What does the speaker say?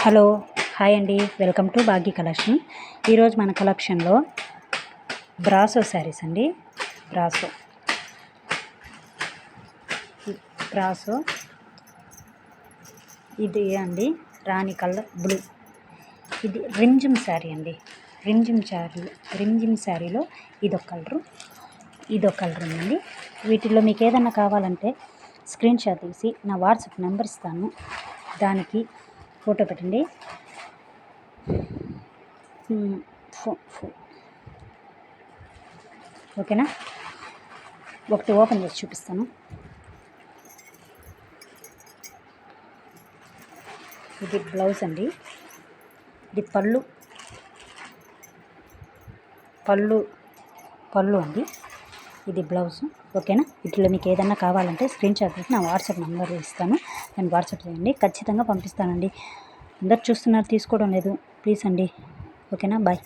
Hello hi అండి, welcome to Bhagya collection. ఈరోజు మన కలెక్షన్లో బ్రాసో శారీస్ అండి. బ్రాసో ఇది అండి, రాణి కలర్ బ్లూ. ఇది రింజిమ్ శారీ అండి. రింజిమ్ శారీలో ఇదొక కలర్ ఉందండి. వీటిల్లో మీకు ఏదైనా కావాలంటే స్క్రీన్ షాట్ తీసి నా వాట్సాప్ నెంబర్ ఇస్తాను, దానికి ఫోటో పెట్టండి. ఓకేనా? ఒకటి ఓపెన్ చేసి చూపిస్తాను. ఇది బ్లౌజ్ అండి. ఇది పళ్ళు అండి. ఇది బ్లౌజ్. ఓకేనా? వీటిలో మీకు ఏదన్నా కావాలంటే స్క్రీన్ షాట్ తీసి నా వాట్సాప్ నెంబర్ ఇస్తాను, దాన్ని వాట్సాప్ చేయండి, ఖచ్చితంగా పంపిస్తానండి. అందరు చూస్తున్నారు, తీసుకోవడం లేదు, ప్లీజ్ అండి. ఓకేనా? బాయ్.